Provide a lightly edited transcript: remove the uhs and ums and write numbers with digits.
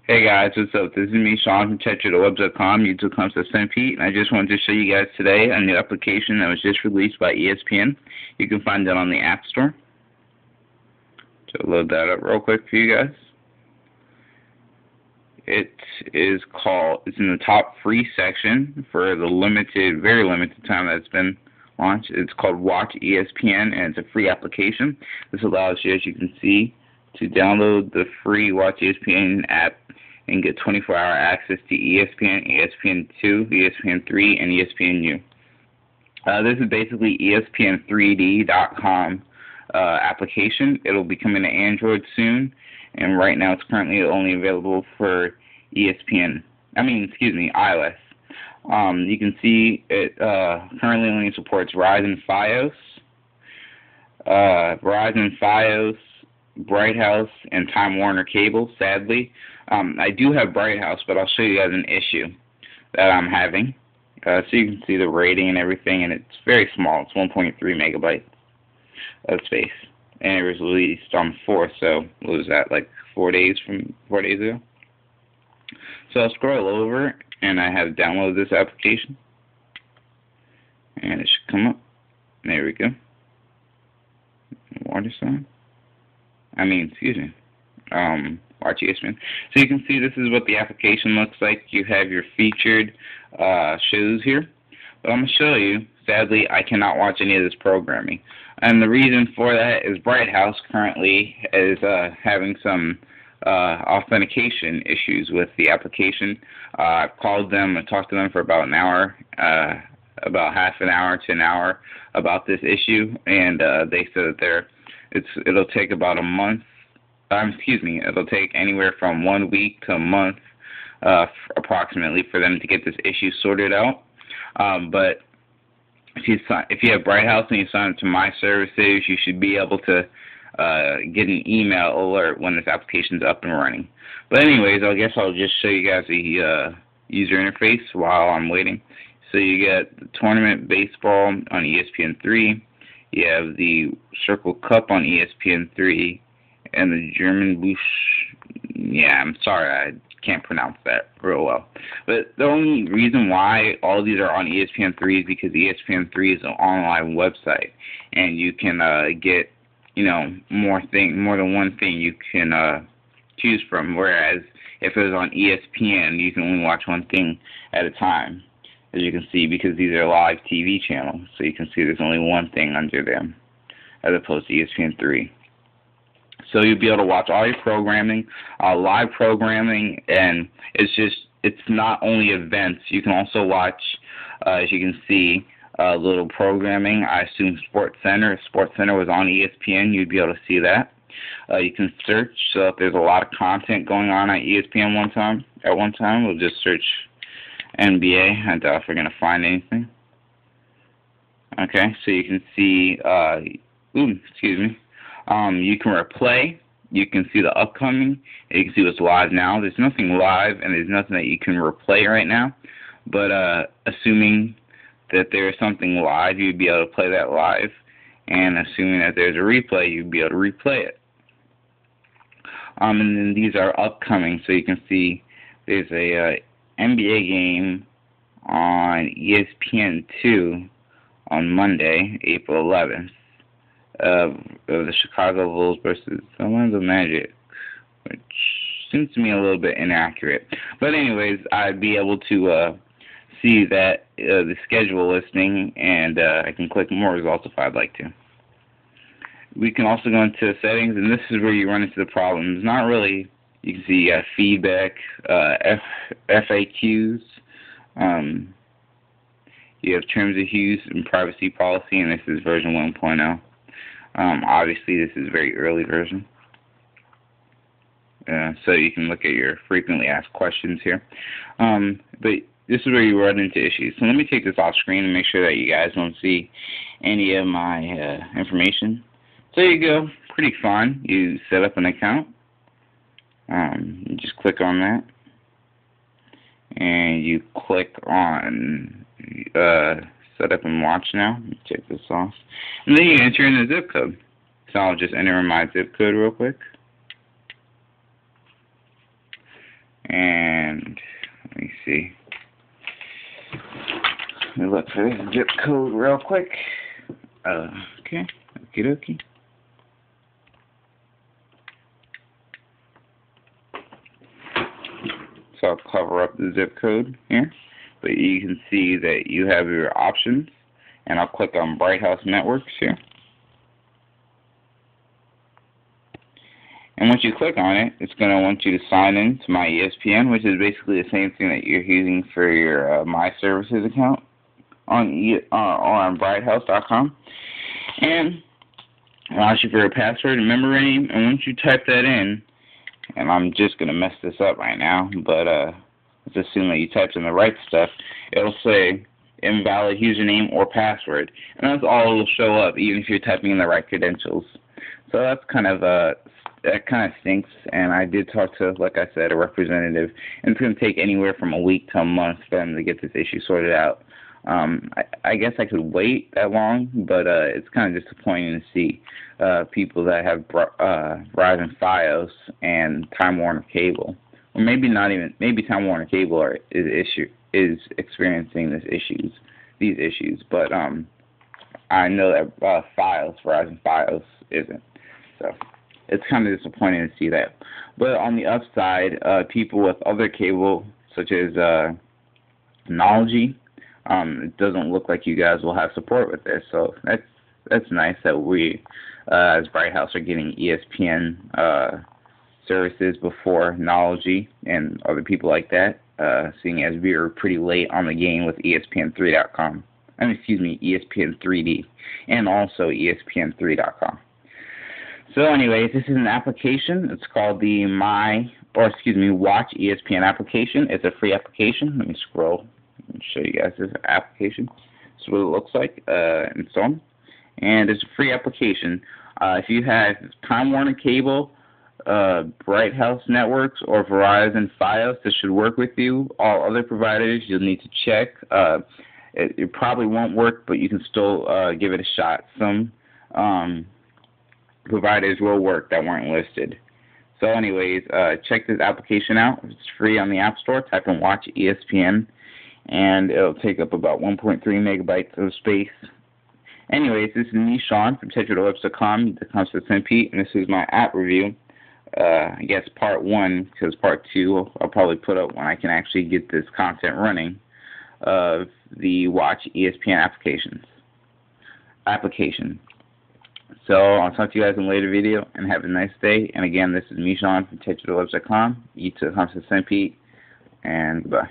Hey guys, what's up? This is me, Sean from pt.1, YouTube comes to Pete, and I just wanted to show you guys today a new application that was just released by ESPN. You can find that on the App Store. So load that up real quick for you guys. It's in the top free section for the very limited time that it's been launched. It's called Watch ESPN, and it's a free application. This allows you, as you can see, to download the free Watch ESPN app and get 24-hour access to ESPN, ESPN2, ESPN3, and ESPNU. This is basically ESPN3D.com application. It'll be coming to Android soon, and right now it's currently only available for iOS. You can see it currently only supports Verizon Fios, Bright House, and Time Warner Cable, sadly. I do have Bright House, but I'll show you guys an issue that I'm having. So you can see the rating and everything, and it's very small. It's 1.3 megabytes of space. And it was released on the 4th, so what was that, like 4 days ago? So I'll scroll over, and I have downloaded this application. And it should come up. There we go. Water sign. Watch ESPN. So you can see this is what the application looks like. You have your featured shows here. But I'm going to show you, sadly, I cannot watch any of this programming. And the reason for that is Bright House currently is having some authentication issues with the application. I've called them and talked to them for about an hour, about half an hour to an hour about this issue, and they said that it'll take about a month. It'll take anywhere from 1 week to a month, approximately, for them to get this issue sorted out. But if you have Bright House and you sign up to My Services, you should be able to get an email alert when this application's up and running. But anyways, I guess I'll just show you guys the user interface while I'm waiting. So you get the tournament baseball on ESPN3. You have the Circle Cup on ESPN3. And the German Bush, yeah, I'm sorry, I can't pronounce that real well. But the only reason why all of these are on ESPN3 is because ESPN3 is an online website, and you can get, more than one thing you can choose from. Whereas if it was on ESPN, you can only watch one thing at a time, as you can see, because these are live TV channels. So you can see there's only one thing under them, as opposed to ESPN3. So you'll be able to watch all your programming, live programming, and it's not only events. You can also watch, as you can see, little programming. I assume Sports Center. If Sports Center was on ESPN, you'd be able to see that. You can search. So if there's a lot of content going on at ESPN at one time, we'll just search NBA. I doubt if we're going to find anything. Okay, so you can see, you can replay, you can see the upcoming, and you can see what's live now. There's nothing live, and there's nothing that you can replay right now, but assuming that there's something live, you'd be able to play that live, and assuming that there's a replay, you'd be able to replay it. And then these are upcoming, so you can see there's a NBA game on ESPN2 on Monday, April 11th. Of the Chicago Bulls versus Orlando Magic, which seems to me a little bit inaccurate. But anyways, I'd be able to see that the schedule listing, and I can click more results if I'd like to. We can also go into settings, and this is where you run into the problems. Not really. You can see feedback, FAQs. You have terms of use and privacy policy, and this is version 1.0. Obviously, this is a very early version. So you can look at your frequently asked questions here. But this is where you run into issues. So let me take this off screen and make sure that you guys don't see any of my information. So there you go. Pretty fun. You set up an account. You just click on that. And you click on set up and watch now. Let me check this off. And then you enter in the zip code. So I'll just enter in my zip code real quick. And let me see. Let me look for this zip code real quick. Okay, okie dokie. So I'll cover up the zip code here, but you can see that you have your options, and I'll click on Bright House Networks here. And once you click on it, it's going to want you to sign in to my ESPN, which is basically the same thing that you're using for your My Services account on brighthouse.com. And it asks you for a password and member name, and once you type that in, and I'm just going to mess this up right now, but let's assume that you typed in the right stuff, it'll say invalid username or password, and that's all it'll show up, even if you're typing in the right credentials. So that's kind of that kind of stinks, and I did talk to, like I said, a representative, and it's going to take anywhere from a week to a month for them to get this issue sorted out. I guess I could wait that long, but it's kind of disappointing to see people that have Verizon Fios and Time Warner Cable, or maybe not even, maybe Time Warner Cable is experiencing these issues, but I know that Verizon Fios isn't. So it's kind of disappointing to see that. But on the upside, people with other cable, such as Technology, it doesn't look like you guys will have support with this. So that's nice that we, as Bright House, are getting ESPN services before Technology and other people like that, seeing as we were pretty late on the game with ESPN3.com. ESPN 3D, and also ESPN3.com. So anyways, this is an application. It's called the Watch ESPN application. It's a free application. Let me scroll and show you guys this application. This is what it looks like, and so on. And it's a free application. If you have Time Warner Cable, Bright House Networks, or Verizon Fios, this should work with you. All other providers, you'll need to check. It probably won't work, but you can still give it a shot. Some providers will work that weren't listed. So anyways, check this application out. It's free on the App Store. Type in Watch ESPN, and it'll take up about 1.3 megabytes of space. Anyways, this is me, Sean, from pt.1, the Constant Centipede, and this is my app review. I guess part 1, because part 2 I'll probably put up when I can actually get this content running, of the Watch ESPN application. So I'll talk to you guys in a later video, and have a nice day. And again, this is me, Sean, from pt.1, the Constant Centipede, and goodbye.